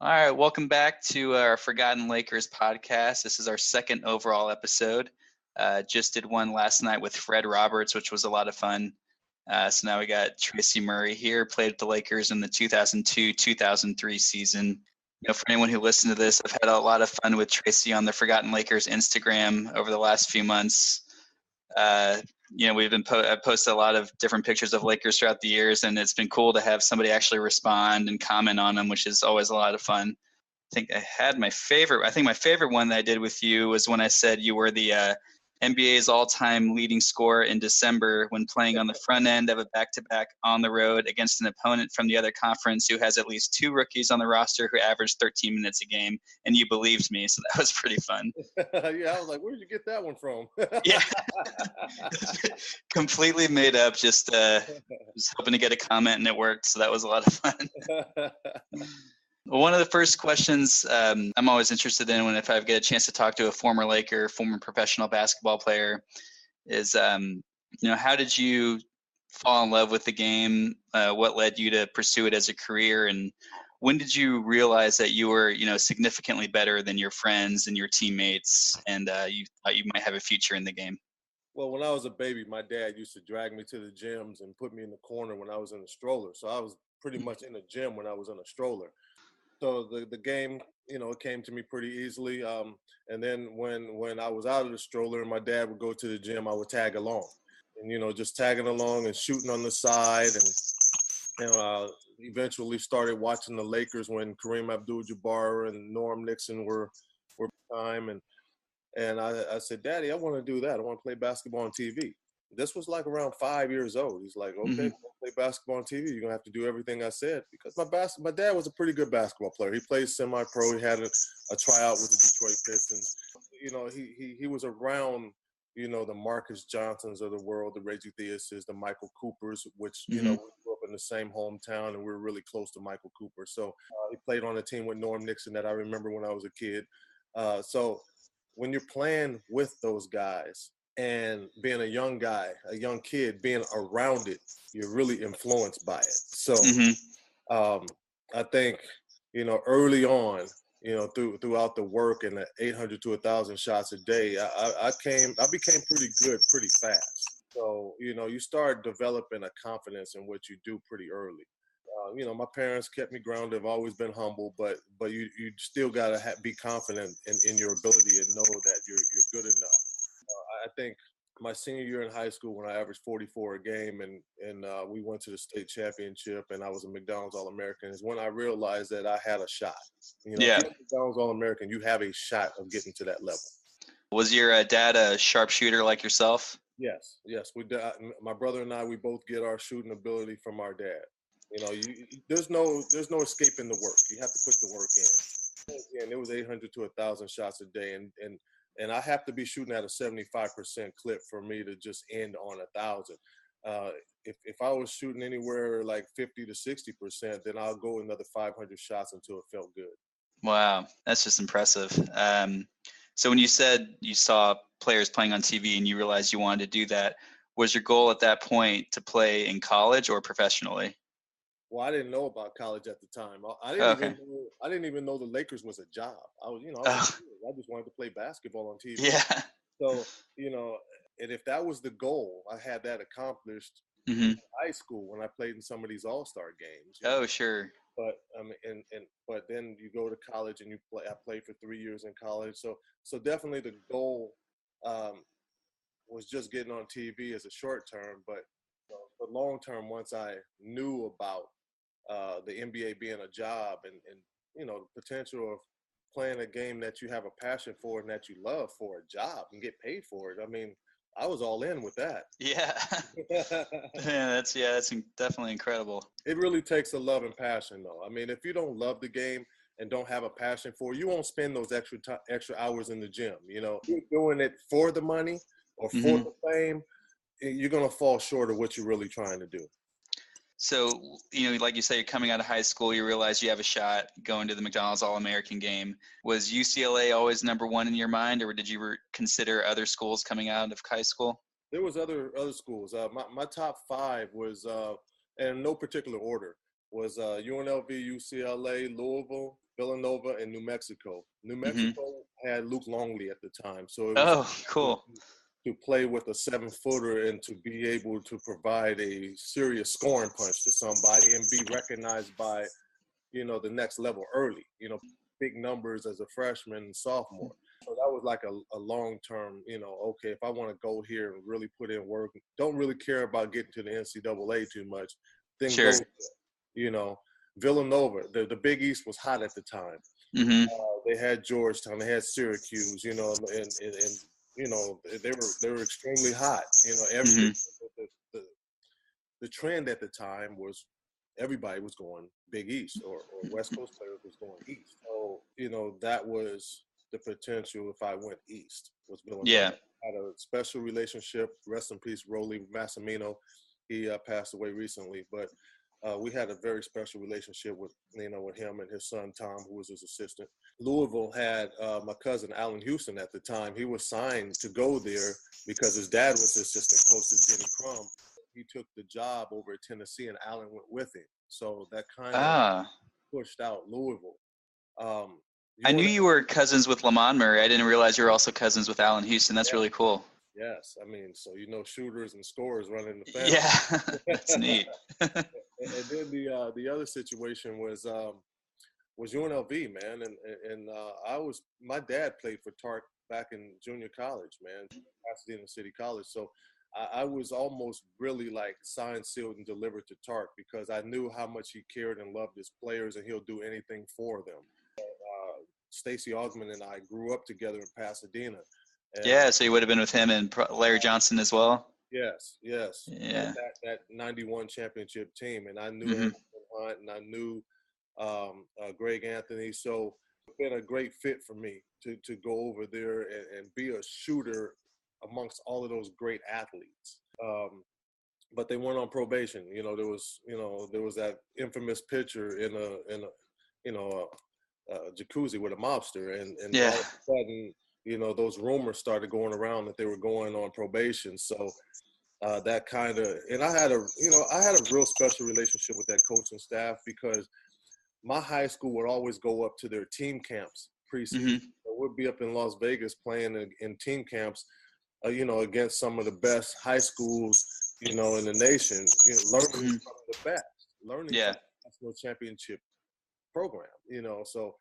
All right, welcome back to our Forgotten Lakers podcast. This is our second overall episode. Just did one last night with Fred Roberts, which was a lot of fun. So now we got Tracy Murray here, played with the Lakers in the 2002-2003 season. For anyone who listened to this, I've had a lot of fun with Tracy on the Forgotten Lakers Instagram over the last few months. We've been I've posted a lot of different pictures of Lakers throughout the years, and it's been cool to have somebody actually respond and comment on them, which is always a lot of fun. I think my favorite one that I did with you was when I said you were the NBA's all-time leading scorer in December when playing on the front end of a back-to-back on the road against an opponent from the other conference who has at least two rookies on the roster who average 13 minutes a game, and you believed me, so that was pretty fun. Yeah, I was like, where did you get that one from? Yeah. Completely made up, just hoping to get a comment, and it worked, so that was a lot of fun. Well, one of the first questions I'm always interested in if I get a chance to talk to a former Laker, former professional basketball player, is how did you fall in love with the game? What led you to pursue it as a career, and when did you realize that you were significantly better than your friends and your teammates, and you thought you might have a future in the game? Well, when I was a baby, my dad used to drag me to the gyms and put me in the corner when I was in a stroller. So I was pretty much in the gym when I was in a stroller. So the game, it came to me pretty easily. And then when I was out of the stroller and my dad would go to the gym, I would tag along. And, just tagging along and shooting on the side. And eventually started watching the Lakers when Kareem Abdul-Jabbar and Norm Nixon were time. And I said, Daddy, I want to do that. I want to play basketball on TV. This was like around 5 years old. He's like, okay, play basketball on TV. You're going to have to do everything I said. Because my dad was a pretty good basketball player. He played semi-pro. He had a tryout with the Detroit Pistons. He was around, the Marcus Johnsons of the world, the Reggie Theuses, the Michael Coopers, which, we grew up in the same hometown, and we were really close to Michael Cooper. So he played on a team with Norm Nixon that I remember when I was a kid. So when you're playing with those guys and being a young guy, a young kid, being around it, you're really influenced by it. So I think, early on, throughout the work and the 800 to 1,000 shots a day, I became pretty good pretty fast. So, you start developing a confidence in what you do pretty early. My parents kept me grounded. I've always been humble, but you still gotta be confident in your ability and know that you're good enough. I think my senior year in high school, when I averaged 44 a game, and we went to the state championship, and I was a McDonald's All-American, is when I realized that I had a shot. If you're a McDonald's All-American, you have a shot of getting to that level. Was your dad a sharpshooter like yourself? Yes. My brother and I, we both get our shooting ability from our dad. There's no escaping the work. You have to put the work in. And it was 800 to 1,000 shots a day, and I have to be shooting at a 75% clip for me to just end on 1,000. If I was shooting anywhere like 50 to 60%, then I'll go another 500 shots until it felt good. Wow, that's just impressive. So when you said you saw players playing on TV and you realized you wanted to do that, was your goal at that point to play in college or professionally? Well, I didn't know about college at the time. I didn't even know the Lakers was a job. I just wanted to play basketball on TV. Yeah. So, and if that was the goal, I had that accomplished in high school when I played in some of these all-star games. Oh, sure. But but then you go to college and I played for 3 years in college. So definitely the goal was just getting on TV as a short term, but long term, once I knew about the NBA being a job and the potential of playing a game that you have a passion for and that you love for a job and get paid for it. I mean, I was all in with that. Yeah. That's definitely incredible. It really takes a love and passion, though. I mean, if you don't love the game and don't have a passion for it, you won't spend those extra hours in the gym. If you're doing it for the money or for the fame, you're going to fall short of what you're really trying to do. So, like you say, you're coming out of high school, you realize you have a shot going to the McDonald's All-American game. Was UCLA always number one in your mind, or did you consider other schools coming out of high school? There was other schools. My top five was, in no particular order, was UNLV, UCLA, Louisville, Villanova, and New Mexico. New Mexico had Luke Longley at the time, so it was cool. to play with a 7-footer and to be able to provide a serious scoring punch to somebody and be recognized by, the next level early, big numbers as a freshman and sophomore. So that was like a long-term, okay, if I want to go here and really put in work, don't really care about getting to the NCAA too much, then Sure. go, Villanova, the Big East was hot at the time. They had Georgetown, they had Syracuse, and they were extremely hot. The trend at the time was everybody was going Big East or West Coast players was going East. So, that was the potential if I went East was Villanova. Yeah. I had a special relationship, rest in peace, Rolly Massimino. He passed away recently, but we had a very special relationship with him and his son, Tom, who was his assistant. Louisville had my cousin, Allen Houston, at the time. He was signed to go there because his dad was assistant coach to Jimmy Crum. He took the job over at Tennessee, and Allen went with him. So that kind of pushed out Louisville. I knew you were cousins with Lamont Murray. I didn't realize you were also cousins with Allen Houston. That's really cool. Yes. I mean, so shooters and scorers running the family. Yeah, that's neat. And then the other situation was UNLV, man, and my dad played for Tark back in junior college, man, Pasadena City College. So I was almost really like signed, sealed, and delivered to Tark because I knew how much he cared and loved his players, and he'll do anything for them. Stacy Augman and I grew up together in Pasadena. And so you would have been with him and Larry Johnson as well? Yes. Yeah. That 91 championship team. And I knew Anderson Hunt, and I knew Greg Anthony. So it's been a great fit for me to go over there and be a shooter amongst all of those great athletes. But they weren't on probation. There was that infamous picture in a jacuzzi with a mobster, and all of a sudden, those rumors started going around that they were going on probation. So that kind of, and I had a real special relationship with that coaching staff because my high school would always go up to their team camps preseason. So we'd be up in Las Vegas playing in team camps, against some of the best high schools, in the nation, learning from the best, learning from the national championship program, so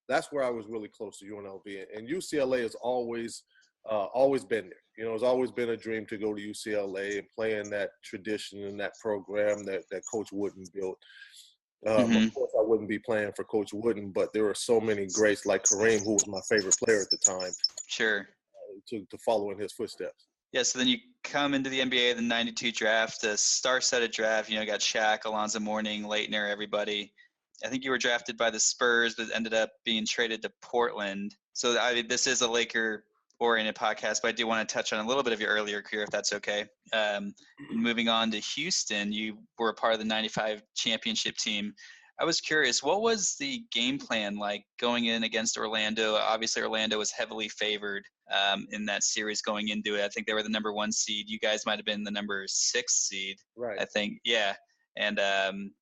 that's where I was really close to UNLV. And UCLA has always been there. It's always been a dream to go to UCLA and play in that tradition and that program that Coach Wooden built. Of course, I wouldn't be playing for Coach Wooden, but there were so many greats like Kareem, who was my favorite player at the time. Sure. To follow in his footsteps. Yeah, so then you come into the NBA, the 92 draft, a star-studded draft. Got Shaq, Alonzo Mourning, Leitner, everybody. I think you were drafted by the Spurs, but ended up being traded to Portland. So this is a Laker-oriented podcast, but I do want to touch on a little bit of your earlier career, if that's okay. Moving on to Houston, you were a part of the 95 championship team. I was curious, what was the game plan like going in against Orlando? Obviously, Orlando was heavily favored in that series going into it. I think they were the number 1 seed. You guys might have been the number 6 seed, right? I think, yeah. And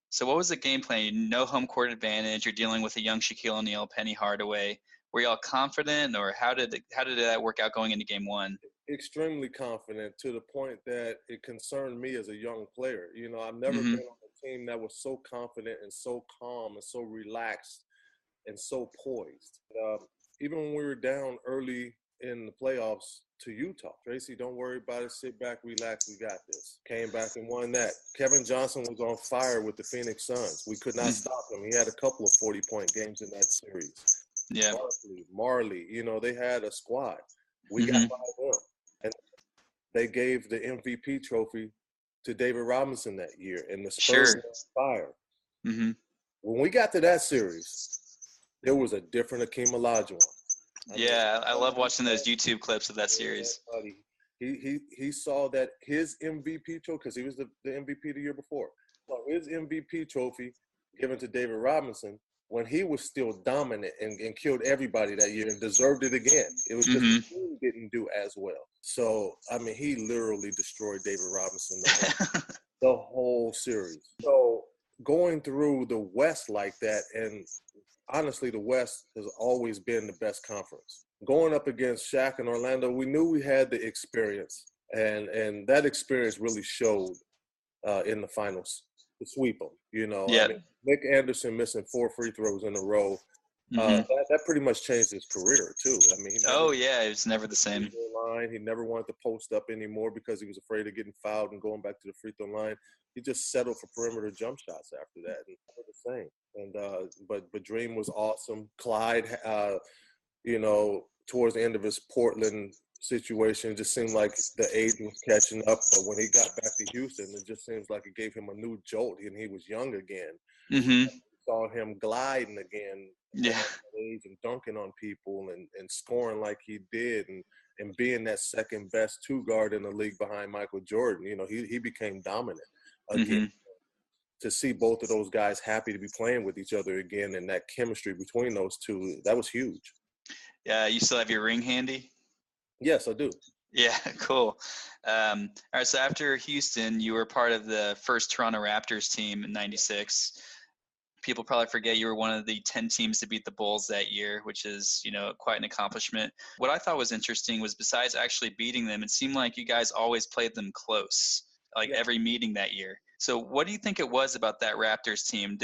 so what was the game plan? No home court advantage. You're dealing with a young Shaquille O'Neal, Penny Hardaway. Were y'all confident, or how did that work out going into game 1? Extremely confident, to the point that it concerned me as a young player. I've never been on a team that was so confident and so calm and so relaxed and so poised. Even when we were down early in the playoffs to Utah, Tracy, don't worry about it. Sit back, relax. We got this. Came back and won that. Kevin Johnson was on fire with the Phoenix Suns. We could not stop him. He had a couple of 40-point games in that series. Yeah. Marley, they had a squad. We got by them. And they gave the MVP trophy to David Robinson that year, and the Spurs were on fire. When we got to that series, there was a different Akeem Olajuwon. I love watching those YouTube clips of that series. He saw that his MVP trophy, because he was the MVP the year before. So his MVP trophy given to David Robinson when he was still dominant and killed everybody that year and deserved it again. It was just the team didn't do as well. So, he literally destroyed David Robinson the whole series. So going through the West like that, and honestly, the West has always been the best conference. Going up against Shaq and Orlando, we knew we had the experience, and that experience really showed in the finals to sweep them. I Yeah. mean, Nick Anderson missing 4 free throws in a row. Hmm. That pretty much changed his career too. I mean, he never Oh yeah, it was never the same. line. He never wanted to post up anymore because he was afraid of getting fouled and going back to the free throw line. He just settled for perimeter jump shots after that, and they were the same. And but Dream was awesome. Clyde, towards the end of his Portland situation, it just seemed like the age was catching up. But when he got back to Houston, it just seems like it gave him a new jolt, and he was young again. Hmm. Saw him gliding again Yeah. at that age and dunking on people and scoring like he did and being that second best two guard in the league behind Michael Jordan. He became dominant again. Hmm. To see both of those guys happy to be playing with each other again and that chemistry between those two, that was huge. Yeah, you still have your ring handy? Yes, I do. Yeah, cool. All right, so after Houston, you were part of the first Toronto Raptors team in '96. People probably forget you were one of the 10 teams to beat the Bulls that year, which is, quite an accomplishment. What I thought was interesting was besides actually beating them, it seemed like you guys always played them close, like every meeting that year. So what do you think it was about that Raptors team?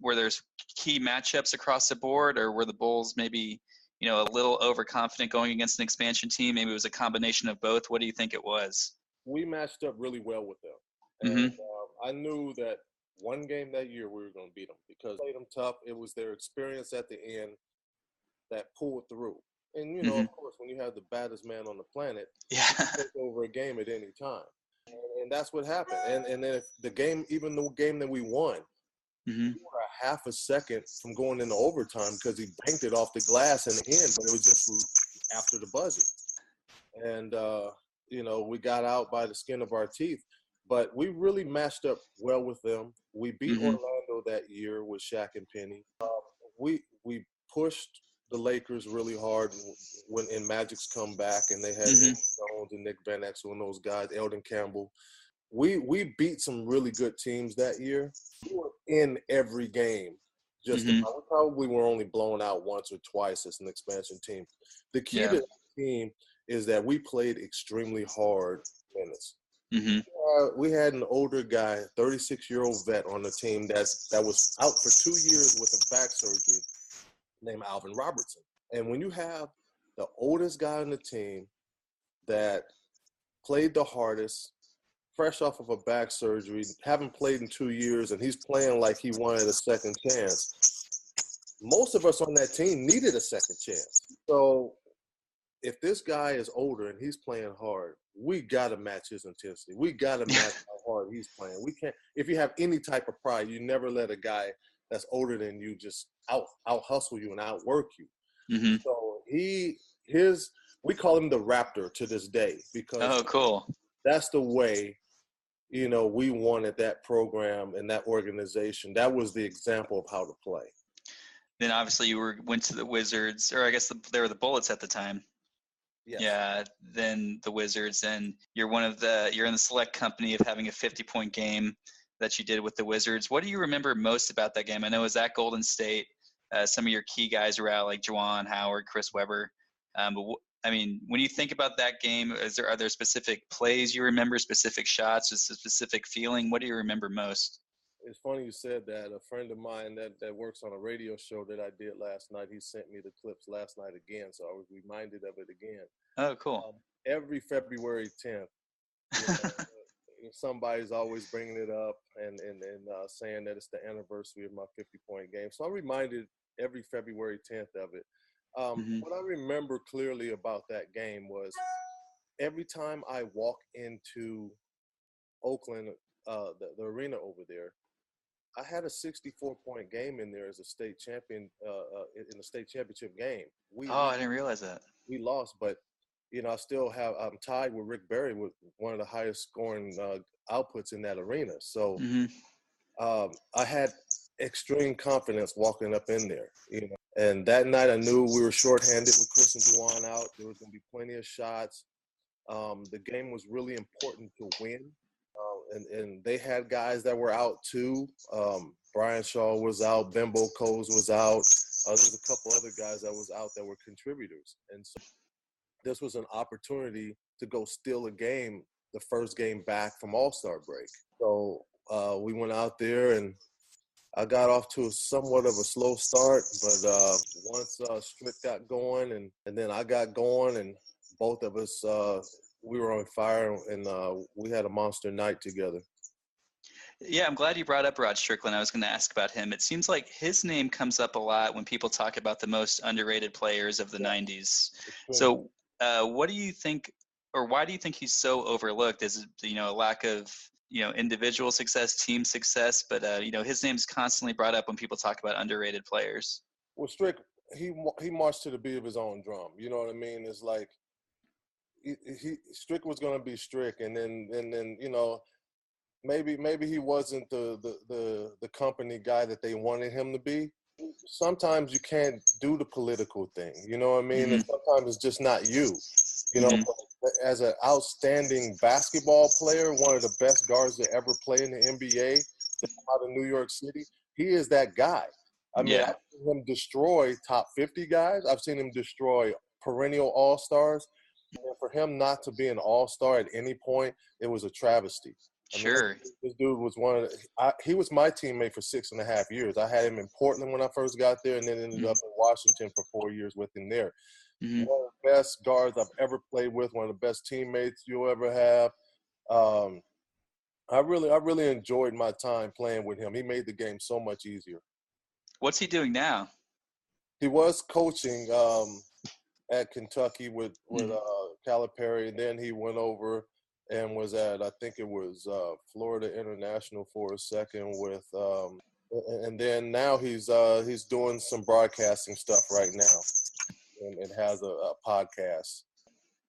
Were there key matchups across the board, or were the Bulls maybe, a little overconfident going against an expansion team? Maybe it was a combination of both. What do you think it was? We matched up really well with them. Mm-hmm. And I knew that one game that year we were going to beat them because they played them tough. It was their experience at the end that pulled through. And, Mm-hmm. of course, when you have the baddest man on the planet, Yeah. you can take over a game at any time. And that's what happened. And then even the game that we won, Mm-hmm. we were a half a second from going into overtime because he banked it off the glass in the end, but it was just after the buzzer. And, we got out by the skin of our teeth. But we really matched up well with them. We beat Mm-hmm. Orlando that year with Shaq and Penny. We pushed the Lakers really hard when in Magic's comeback, and they had Mm-hmm. Jones and Nick Van Exel and those guys, Eldon Campbell. We beat some really good teams that year. We were in every game. Just Mm-hmm. about. We probably were only blown out once or twice as an expansion team. The key to the team is that we played extremely hard minutes. Mm-hmm. We had an older guy, 36-year-old vet on the team that was out for 2 years with a back surgery named Alvin Robertson. And when you have the oldest guy on the team that played the hardest, fresh off of a back surgery, haven't played in 2 years, and he's playing like he wanted a second chance, most of us on that team needed a second chance. So if this guy is older and he's playing hard, we got to match his intensity. We got to match how hard he's playing. We can't, if you have any type of pride, you never let a guy that's older than you just out hustle you and outwork you. Mm-hmm. So we call him the Raptor to this day because cool. That's the way, we wanted that program and that organization. That was the example of how to play. Then obviously you went to the Wizards, or I guess they were the Bullets at the time. Yes. Yeah, then the Wizards, and you're in the select company of having a 50-point game that you did with the Wizards. What do you remember most about that game? I know it was at Golden State. Some of your key guys were out, like Juwan Howard, Chris Webber. When you think about that game, are there specific plays you remember, specific shots, just a specific feeling? What do you remember most? It's funny you said that. A friend of mine that works on a radio show that I did last night, he sent me the clips last night again, so I was reminded of it again. Oh, cool. Every February 10th, somebody's always bringing it up and saying that it's the anniversary of my 50-point game. So I'm reminded every February 10th of it. Mm-hmm. What I remember clearly about that game was every time I walk into Oakland, the arena over there, I had a 64-point game in there as a state champion in the state championship game. I didn't realize that. We lost, but I'm tied with Rick Barry with one of the highest scoring outputs in that arena. So I had extreme confidence walking up in there, And that night I knew we were shorthanded with Chris and Juwan out. There was going to be plenty of shots. The game was really important to win. and they had guys that were out too. Brian Shaw was out, Bimbo Coles was out. There's a couple other guys that was out that were contributors. And so this was an opportunity to go steal a game, the first game back from All-Star break. So we went out there, and I got off to somewhat of a slow start, but once Strick got going and then I got going, and both of us, we were on fire, and we had a monster night together. Yeah, I'm glad you brought up Rod Strickland. I was going to ask about him. It seems like his name comes up a lot when people talk about the most underrated players of the 90s. So what do you think, or why do you think he's so overlooked? Is it, a lack of, individual success, team success? But, his name's constantly brought up when people talk about underrated players. Well, Strick, he marched to the beat of his own drum. You know what I mean? It's like Strick was going to be Strick, and then maybe he wasn't the company guy that they wanted him to be. Sometimes you can't do the political thing, you know what I mean? Mm-hmm. And sometimes it's just not you. Mm-hmm. As an outstanding basketball player, one of the best guards to ever play in the NBA out of New York City, he is that guy. I mean, I've seen him destroy top 50 guys. I've seen him destroy perennial all-stars. And for him not to be an all-star at any point, it was a travesty. Sure. This dude was he was my teammate for 6.5 years. I had him in Portland when I first got there, and then ended up in Washington for 4 years with him there. Mm-hmm. One of the best guards I've ever played with, one of the best teammates you'll ever have. I really enjoyed my time playing with him. He made the game so much easier. What's he doing now? He was coaching at Kentucky with Calipari, and then he went over and was at, I think it was Florida International for a second with, and then now he's doing some broadcasting stuff right now, and has a podcast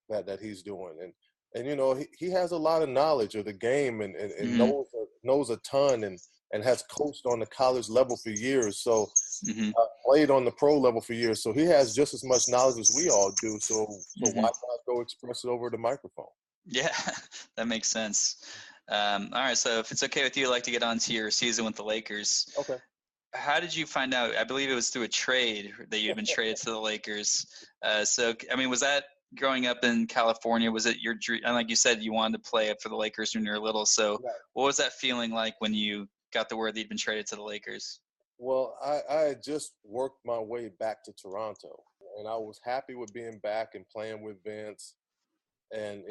that he's doing, and he has a lot of knowledge of the game, and knows a ton, and has coached on the college level for years, so played on the pro level for years, so he has just as much knowledge as we all do, so why not go express it over the microphone? Yeah, that makes sense. All right, so if it's okay with you, I'd like to get on to your season with the Lakers. Okay. How did you find out? I believe it was through a trade that you'd been traded to the Lakers. So, I mean, was that growing up in California? Was it your dream? And like you said, you wanted to play for the Lakers when you were little. So what was that feeling like when you got the word that you'd been traded to the Lakers? Well, I had just worked my way back to Toronto, and I was happy with being back and playing with Vince. And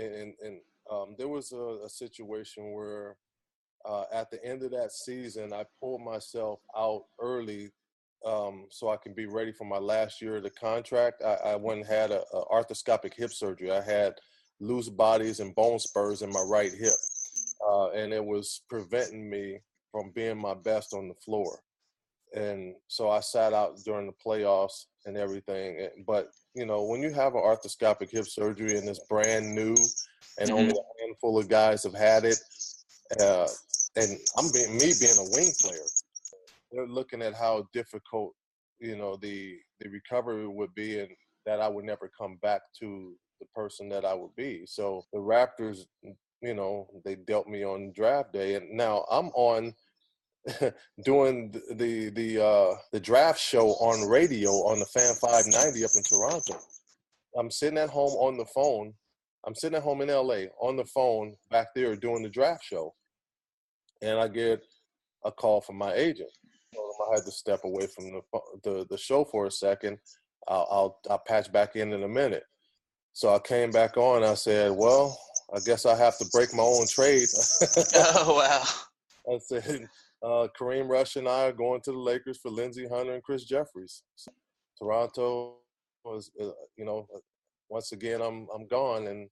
there was a situation where at the end of that season, I pulled myself out early so I can be ready for my last year of the contract. I went and had a arthroscopic hip surgery. I had loose bodies and bone spurs in my right hip, and it was preventing me from being my best on the floor. And so I sat out during the playoffs and everything. But, when you have an arthroscopic hip surgery and it's brand new and only a handful of guys have had it, and being a wing player, they're looking at how difficult, the recovery would be, and that I would never come back to the person that I would be. So the Raptors, they dealt me on draft day, and now I'm on doing the draft show on radio on the Fan 590 up in Toronto. I'm sitting at home on the phone. I'm sitting at home in LA on the phone back there doing the draft show, and I get a call from my agent. I had to step away from the show for a second. I'll patch back in a minute. So I came back on. I said, well, I guess I have to break my own trade. Oh, wow. I said, Kareem Rush and I are going to the Lakers for Lindsey Hunter and Chris Jeffries. So Toronto was, once again, I'm gone. And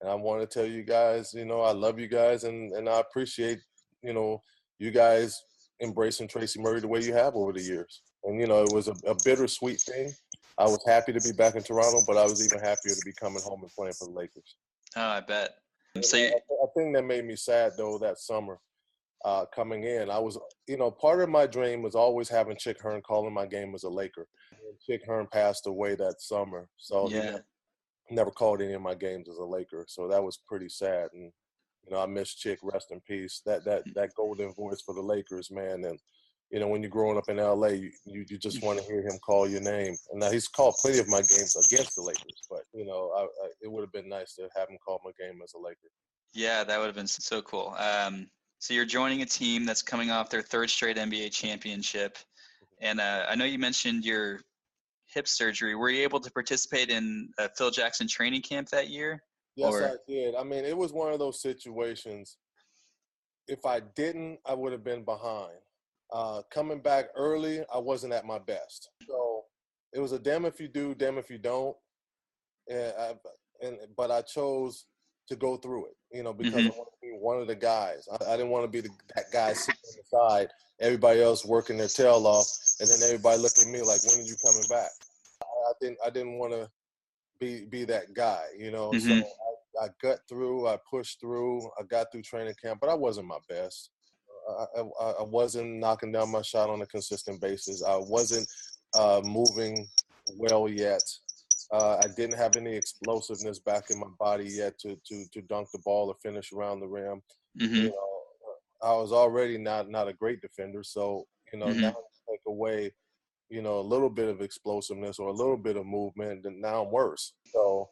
I want to tell you guys, I love you guys, and I appreciate, you guys embracing Tracy Murray the way you have over the years. And, it was a bittersweet thing. I was happy to be back in Toronto, but I was even happier to be coming home and playing for the Lakers. Oh, I bet. So I think that made me sad, though, that summer coming in. I was, part of my dream was always having Chick Hearn calling my game as a Laker. And Chick Hearn passed away that summer, so he never called any of my games as a Laker. So that was pretty sad. And I miss Chick, rest in peace. That golden voice for the Lakers, man. And when you're growing up in LA, you just want to hear him call your name. And now he's called plenty of my games against the Lakers, but it would have been nice to have him call my game as a Laker. Yeah, that would have been so cool. So you're joining a team that's coming off their third straight NBA championship. And I know you mentioned your hip surgery. Were you able to participate in Phil Jackson training camp that year? Yes, I did. I mean, it was one of those situations. If I didn't, I would have been behind. Coming back early, I wasn't at my best. So it was a damn if you do, damn if you don't. But I chose to go through it, because I want to be one of the guys. I didn't want to be that guy sitting on the side, everybody else working their tail off, and then everybody look at me like, when are you coming back? I didn't want to be that guy, So I got through, I pushed through, I got through training camp, but I wasn't my best. I wasn't knocking down my shot on a consistent basis. I wasn't moving well yet. I didn't have any explosiveness back in my body yet to dunk the ball or finish around the rim. I was already not a great defender, so now take away a little bit of explosiveness or a little bit of movement, and now I'm worse. So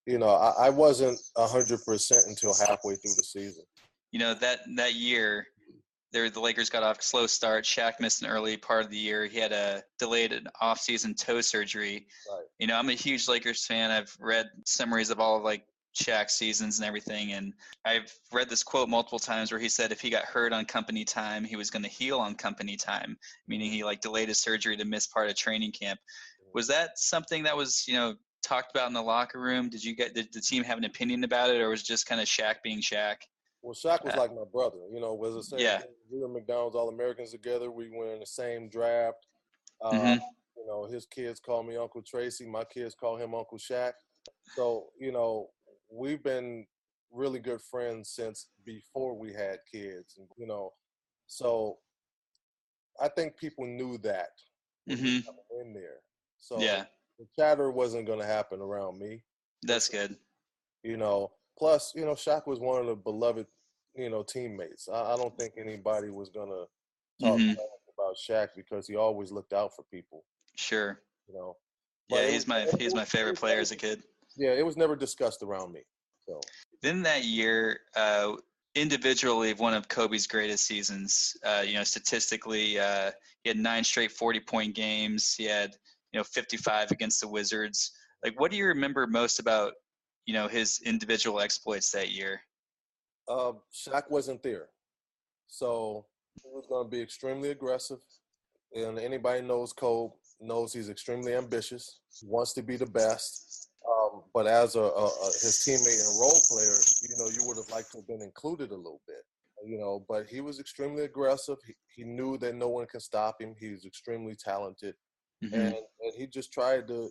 I wasn't 100% until halfway through the season. That year, the Lakers got off a slow start. Shaq missed an early part of the year. He had a delayed off-season toe surgery. Right. I'm a huge Lakers fan. I've read summaries of all of Shaq's seasons and everything, and I've read this quote multiple times where he said if he got hurt on company time, he was going to heal on company time, meaning he delayed his surgery to miss part of training camp. Was that something that was talked about in the locker room? Did the team have an opinion about it, or was it just kind of Shaq being Shaq? Well, Shaq was like my brother. Was the same. Yeah. We were McDonald's All-Americans together. We were in the same draft. His kids call me Uncle Tracy. My kids call him Uncle Shaq. So, we've been really good friends since before we had kids. So I think people knew that when we coming in there. So yeah, the chatter wasn't going to happen around me. That's good. Plus, Shaq was one of the beloved, teammates. I don't think anybody was going to talk bad about Shaq because he always looked out for people. Sure. But yeah, he's my favorite player as a kid. Yeah, it was never discussed around me. So then that year, individually, one of Kobe's greatest seasons. Statistically, he had 9 straight 40-point games. He had 55 against the Wizards. What do you remember most about his individual exploits that year? Shaq wasn't there, so he was going to be extremely aggressive. And anybody knows Kobe knows he's extremely ambitious. He wants to be the best. But as his teammate and role player, you would have liked to have been included a little bit. But he was extremely aggressive. He knew that no one can stop him. He's extremely talented. And he just tried to,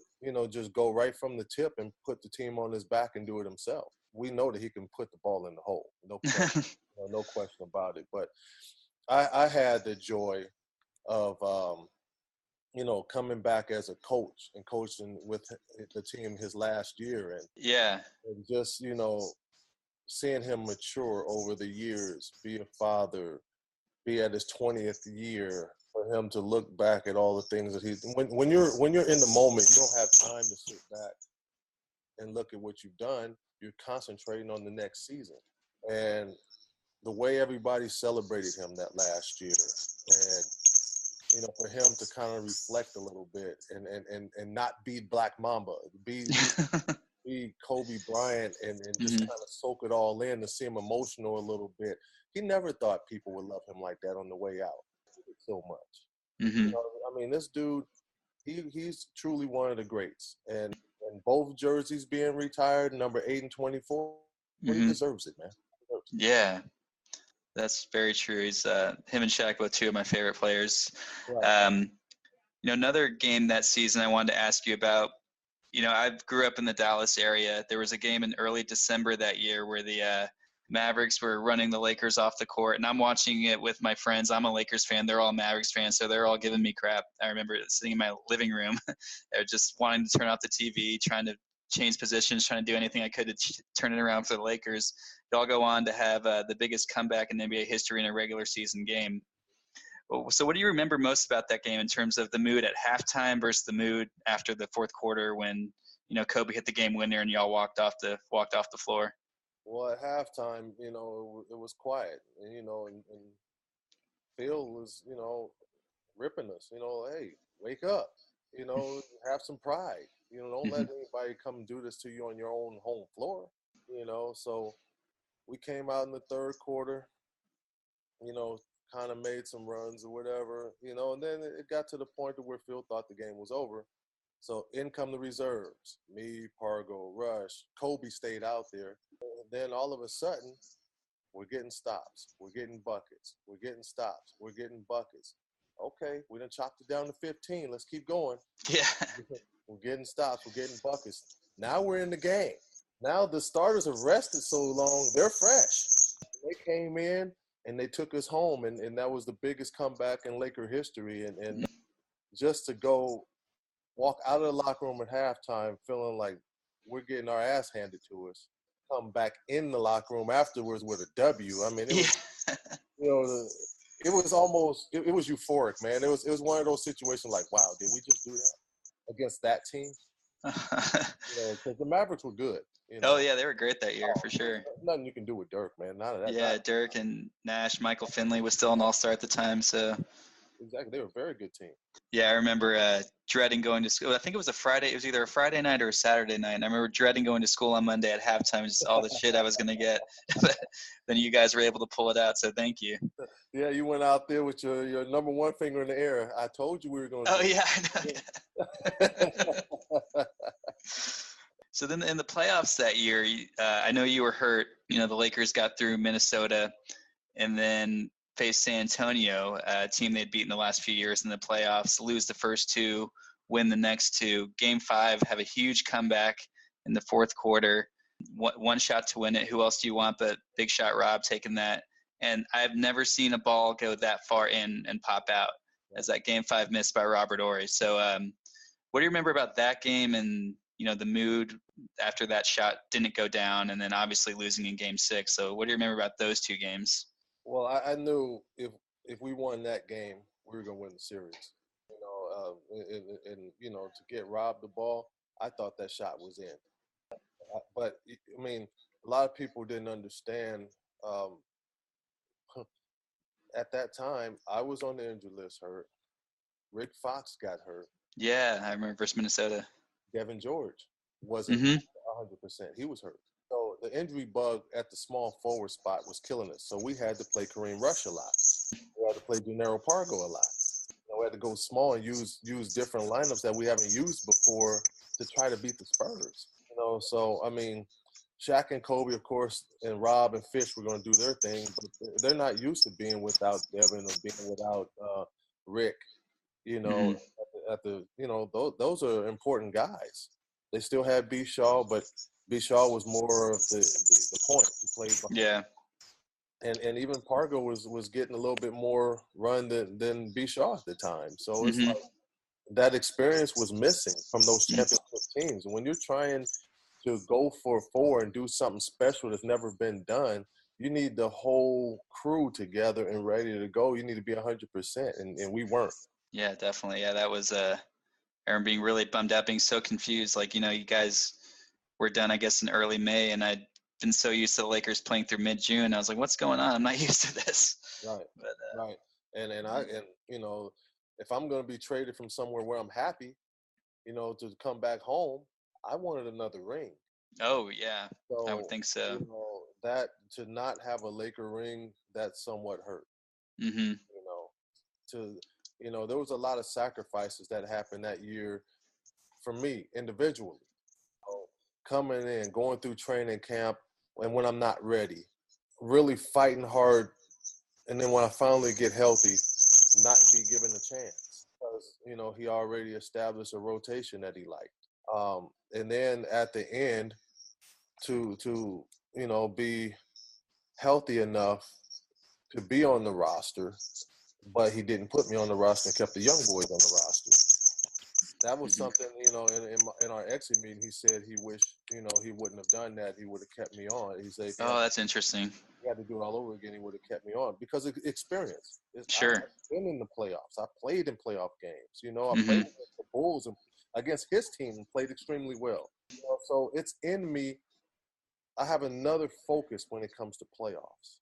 just go right from the tip and put the team on his back and do it himself. We know that he can put the ball in the hole. No question, no question about it. But I had the joy of, coming back as a coach and coaching with the team his last year. And just, seeing him mature over the years, be a father, be at his 20th year, for him to look back at all the things that when you're in the moment, you don't have time to sit back and look at what you've done. You're concentrating on the next season. And the way everybody celebrated him that last year, and for him to kind of reflect a little bit and not be Black Mamba, be Kobe Bryant and just kind of soak it all in, to see him emotional a little bit. He never thought people would love him like that on the way out so much. This dude, he's truly one of the greats. And both jerseys being retired, number 8 and 24, he deserves it, man. Yeah, that's very true. He's him and Shaq, both two of my favorite players. Right. Another game that season I wanted to ask you about. I grew up in the Dallas area. There was a game in early December that year where the Mavericks were running the Lakers off the court, and I'm watching it with my friends. I'm a Lakers fan. They're all Mavericks fans, so they're all giving me crap. I remember sitting in my living room, just wanting to turn off the TV, trying to change positions, trying to do anything I could to turn it around for the Lakers. Y'all go on to have the biggest comeback in NBA history in a regular season game. So what do you remember most about that game in terms of the mood at halftime versus the mood after the fourth quarter when, Kobe hit the game winner and y'all walked off the floor? Well, at halftime, it was quiet, and Phil was, ripping us, hey, wake up, have some pride, don't let anybody come do this to you on your own home floor, so we came out in the third quarter, kind of made some runs or whatever, and then it got to the point to where Phil thought the game was over. So in come the reserves, me, Pargo, Rush, Kobe stayed out there. And then all of a sudden, we're getting stops. We're getting buckets. We're getting stops. We're getting buckets. Okay, we done chopped it down to 15. Let's keep going. Yeah. We're getting stops. We're getting buckets. Now we're in the game. Now the starters have rested so long, they're fresh. They came in and they took us home, and that was the biggest comeback in Laker history. And just to go walk out of the locker room at halftime feeling like we're getting our ass handed to us, come back in the locker room afterwards with a W. I mean, it was, it was almost, it was euphoric, man. It was one of those situations like, wow, did we just do that against that team? Because the Mavericks were good. Oh, yeah, they were great that year, for sure. Nothing you can do with Dirk, man. None of that. Yeah, Dirk and Nash, Michael Finley was still an all-star at the time, so. Exactly. They were a very good team. Yeah, I remember dreading going to school. I think it was a Friday. It was either a Friday night or a Saturday night. And I remember dreading going to school on Monday at halftime, just all the shit I was going to get. But then you guys were able to pull it out, so thank you. Yeah, you went out there with your number one finger in the air. I told you we were going to. Oh, yeah, I know. So then in the playoffs that year, I know you were hurt. The Lakers got through Minnesota and then faced San Antonio, a team they'd beaten the last few years in the playoffs, lose the first two, win the next two. Game 5, have a huge comeback in the fourth quarter. One shot to win it. Who else do you want but Big Shot Rob taking that? And I've never seen a ball go that far in and pop out as that Game 5 miss by Robert Horry. So what do you remember about that game and, the mood after that shot didn't go down, and then obviously losing in Game 6? So what do you remember about those two games? Well, I knew if we won that game, we were gonna win the series. And to get robbed the ball, I thought that shot was in. But I mean, a lot of people didn't understand. At that time, I was on the injury list, hurt. Rick Fox got hurt. Yeah, I remember versus Minnesota. Devin George wasn't 100%. He was hurt. So the injury bug at the small forward spot was killing us. So we had to play Kareem Rush a lot. We had to play Gennaro Pargo a lot. We had to go small and use different lineups that we haven't used before to try to beat the Spurs. So I mean, Shaq and Kobe, of course, and Rob and Fish were going to do their thing, but they're not used to being without Devin or being without Rick. Those are important guys. They still had B. Shaw, but B. Shaw was more of the point. He played behind. Yeah. And even Pargo was getting a little bit more run than B. Shaw at the time. So it's like that experience was missing from those championship teams. And when you're trying to go for 4 and do something special that's never been done, you need the whole crew together and ready to go. You need to be 100%, and we weren't. Yeah, definitely. Yeah, that was Aaron being really bummed out, being so confused. Like, you guys were done, I guess, in early May, and I'd been so used to the Lakers playing through mid-June. I was like, what's going on? I'm not used to this. Right. But, right. And if I'm going to be traded from somewhere where I'm happy, to come back home, I wanted another ring. Oh, yeah. So, I would think so. That to not have a Laker ring, that somewhat hurt. There was a lot of sacrifices that happened that year for me individually. Coming in, going through training camp, and when I'm not ready, really fighting hard, and then when I finally get healthy, not be given a chance because he already established a rotation that he liked. And then at the end, to be healthy enough to be on the roster, but he didn't put me on the roster and kept the young boys on the roster. That was Hmm. something, in our exit meeting, he said he wished, he wouldn't have done that. He would have kept me on. He said if Oh, that's interesting. he had to do it all over again, he would have kept me on because of experience. I've Sure. been in the playoffs. I played in playoff games. I played Hmm. against the Bulls and against his team and played extremely well. So it's in me. I have another focus when it comes to playoffs.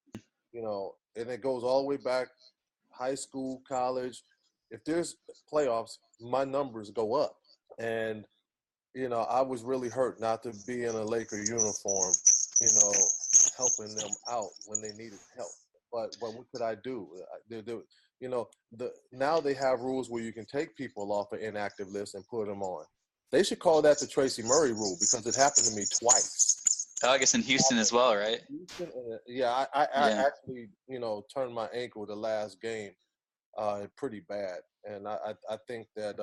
And it goes all the way back, high school, college. If there's playoffs, my numbers go up. And I was really hurt not to be in a Laker uniform, you know, helping them out when they needed help. But what could I do? Now they have rules where you can take people off an inactive list and put them on. They should call that the Tracy Murray rule because it happened to me twice. Oh, I guess in Houston as well, right? Houston, yeah, I Yeah. actually, turned my ankle the last game, pretty bad, and I think that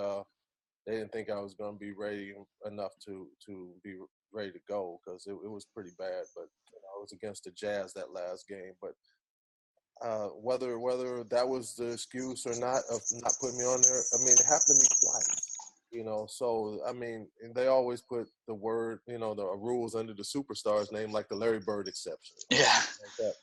they didn't think I was going to be ready enough to be ready to go because it was pretty bad. But I was against the Jazz that last game. But whether that was the excuse or not of not putting me on there, I mean, it happened to me twice. So I mean, and they always put the word, the rules under the superstars name, like the Larry Bird exception or Yeah. something like that.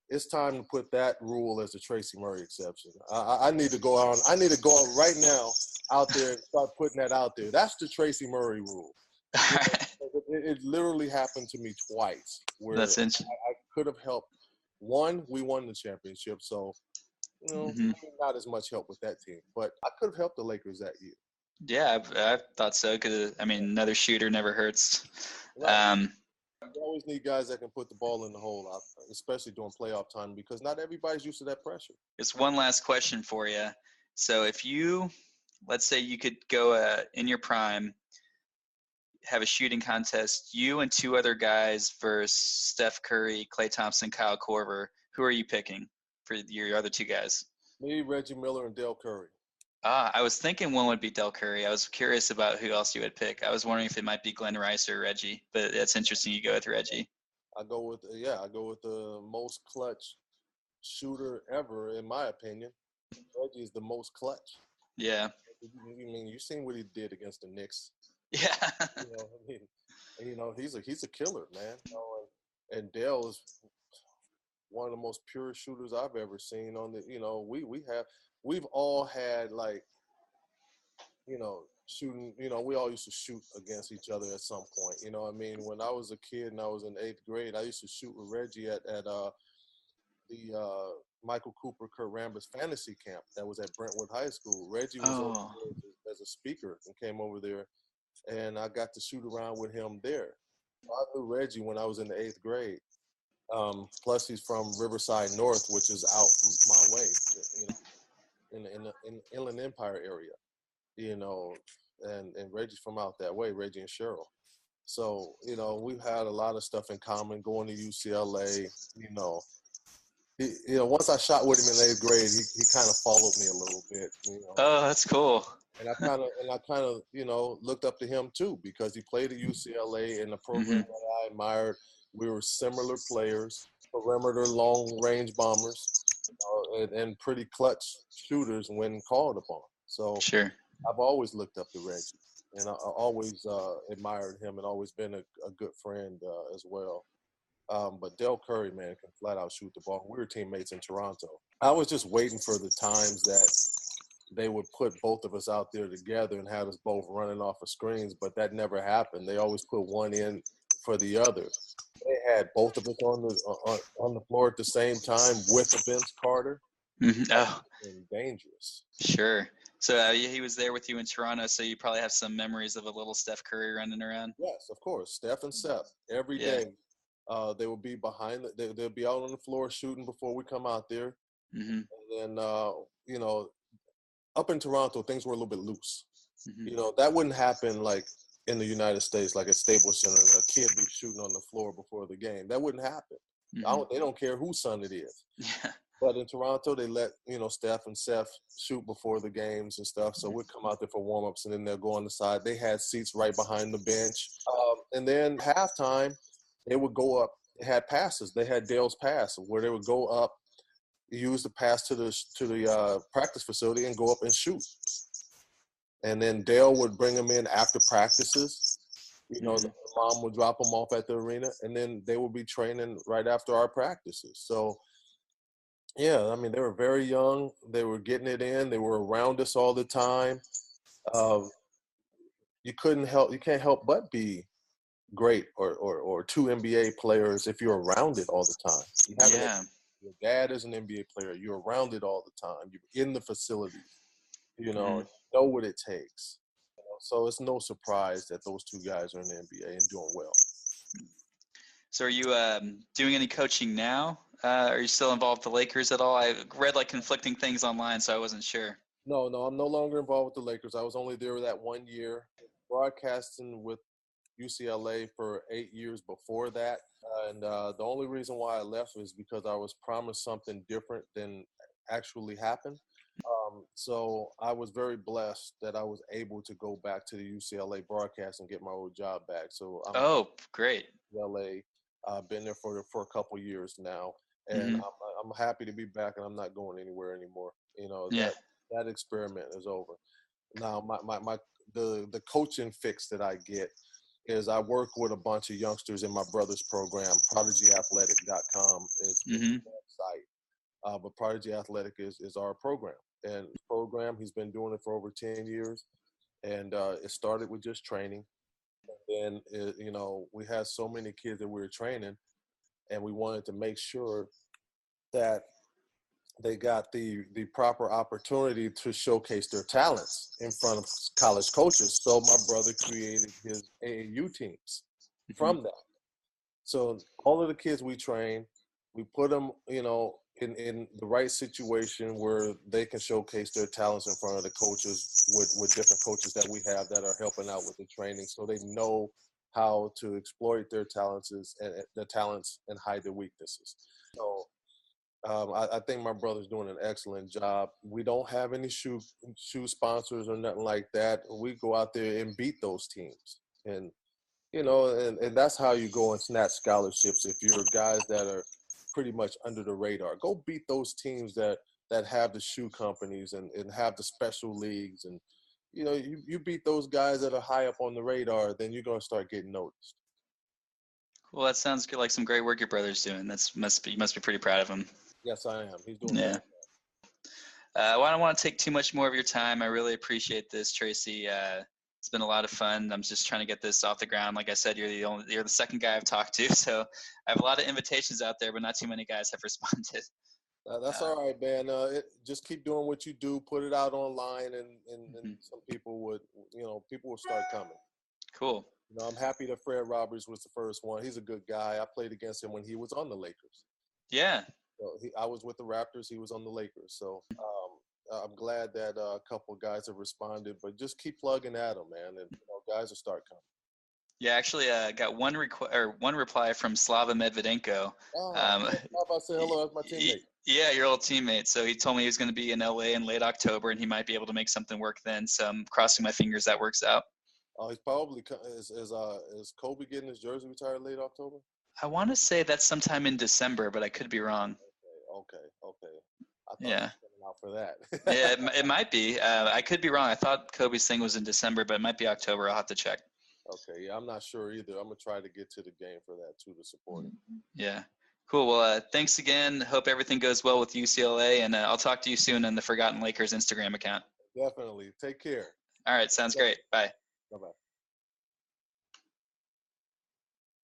It's time to put that rule as the Tracy Murray exception. I need to go on. I need to go out right now out there and start putting that out there. That's the Tracy Murray rule. All You right. it literally happened to me twice where That's interesting. I could have helped. One, we won the championship, so Hmm. not as much help with that team, but I could have helped the Lakers that year. Yeah, I thought so because I mean, another shooter never hurts. Right. Um, You always need guys that can put the ball in the hole, especially during playoff time, because not everybody's used to that pressure. It's one last question for you. So if you, let's say you could go in your prime, have a shooting contest, you and two other guys versus Steph Curry, Klay Thompson, Kyle Korver, who are you picking for your other two guys? Me, Reggie Miller, and Dale Curry. I was thinking one would be Del Curry. I was curious about who else you would pick. I was wondering if it might be Glenn Rice or Reggie, but that's interesting you go with Reggie. I go with the most clutch shooter ever, in my opinion. Reggie is the most clutch. Yeah. I mean, you seen what he did against the Knicks. Yeah. I mean, he's a killer, man. And Dale is one of the most pure shooters I've ever seen. We've all had like shooting. We all used to shoot against each other at some point. You know what I mean? When I was a kid and I was in 8th grade, I used to shoot with Reggie at the Michael Cooper, Kurt Rambis fantasy camp that was at Brentwood High School. Reggie was over Oh. there as a speaker and came over there, and I got to shoot around with him there. I knew Reggie when I was in the 8th grade. Plus, he's from Riverside North, which is out my way, in the Inland Empire area, and Reggie's from out that way, Reggie and Cheryl. So, we've had a lot of stuff in common going to UCLA, once I shot with him in 8th grade, he kind of followed me a little bit, Oh, that's cool. and I kind of, looked up to him too because he played at UCLA in the program Hmm. that I admired. We were similar players, perimeter, long range bombers, and pretty clutch shooters when called upon. So Sure. I've always looked up to Reggie, and I always admired him and always been a good friend as well. But Del Curry, man, can flat out shoot the ball. We were teammates in Toronto. I was just waiting for the times that they would put both of us out there together and have us both running off of screens, but that never happened. They always put one in for the other. They had both of us on the floor at the same time with Vince Carter. Hmm. Oh, And dangerous. sure. So he was there with you in Toronto, so you probably have some memories of a little Steph Curry running around. Yes, of course. Steph and Seth every Yeah. day. They would be they'll be out on the floor shooting before we come out there. Hmm. And then, up in Toronto, things were a little bit loose. Hmm. That wouldn't happen like in the United States, like at Staples Center, and a kid be shooting on the floor before the game. That wouldn't happen. Hmm. They don't care whose son it is. Yeah. But in Toronto, they let, Steph and Seth shoot before the games and stuff. So we'd come out there for warm-ups, and then they'll go on the side. They had seats right behind the bench. And then halftime, they would go up. They had passes. They had Dale's pass where they would go up, use the pass to the practice facility and go up and shoot. and then Dale would bring them in after practices. You know, the mom would drop them off at the arena, and then they would be training right after our practices. So, yeah, I mean, they were very young. They were getting it in. They were around us all the time. Uh, you can't help but be great or two NBA players if you're around it all the time. Yeah. Your dad is an NBA player. You're around it all the time. You're in the facilities. You know what it takes. So it's no surprise that those two guys are in the NBA and doing well. So are you doing any coaching now? Are you still involved with the Lakers at all? I read like conflicting things online, so I wasn't sure. No, I'm no longer involved with the Lakers. I was only there that 1 year, broadcasting with UCLA for 8 years before that. And the only reason why I left was because I was promised something different than actually happened. So I was very blessed that I was able to go back to the UCLA broadcast and get my old job back. So I'm Great. UCLA. I've been there for a couple years now, and I'm happy to be back, and I'm not going anywhere anymore. You know, Yeah. that experiment is over. Now the coaching fix that I get is I work with a bunch of youngsters in my brother's program. ProdigyAthletic.com is the website. But Prodigy Athletic is our program. And his program, he's been doing it for over 10 years. And it started with just training. And then, we had so many kids that we were training, and we wanted to make sure that they got the proper opportunity to showcase their talents in front of college coaches. So my brother created his AAU teams from that. So all of the kids we train, we put them, in the right situation where they can showcase their talents in front of the coaches with different coaches that we have that are helping out with the training, so they know how to exploit their talents and hide their weaknesses. So I think my brother's doing an excellent job. We don't have any shoe sponsors or nothing like that. We go out there and beat those teams, and and that's how you go and snatch scholarships. If you're guys that are pretty much under the radar, go beat those teams that have the shoe companies and have the special leagues, and you beat those guys that are high up on the radar, then you're going to start getting noticed. Well, that sounds good, like some great work your brother's doing. You must be pretty proud of him. Yes, I am. He's doing Yeah. Well, I don't want to take too much more of your time. I really appreciate this, Tracy. It's been a lot of fun. I'm just trying to get this off the ground. Like I said, you're the second guy I've talked to, so I have a lot of invitations out there, but not too many guys have responded. That's all right, man. Just keep doing what you do. Put it out online, and some people will start coming. Cool. I'm happy that Fred Roberts was the first one. He's a good guy. I played against him when he was on the Lakers. Yeah. So I was with the Raptors. He was on the Lakers. So I'm glad that a couple of guys have responded. But just keep plugging at them, man, and guys will start coming. Yeah, actually, got one reply from Slava Medvedenko. How about saying hello? That's my teammate. Yeah, your old teammate. So he told me he was going to be in LA in late October, and he might be able to make something work then. So I'm crossing my fingers that works out. He's probably is Kobe getting his jersey retired late October? I want to say that's sometime in December, but I could be wrong. Okay. I thought yeah. he was coming out for that. Yeah, it might be. I could be wrong. I thought Kobe's thing was in December, but it might be October. I'll have to check. Okay, yeah, I'm not sure either. I'm gonna try to get to the game for that too, to support it. Yeah, cool. Well, thanks again. Hope everything goes well with UCLA, and I'll talk to you soon on the Forgotten Lakers Instagram account. Definitely. Take care. All right, sounds great. Bye. Bye-bye.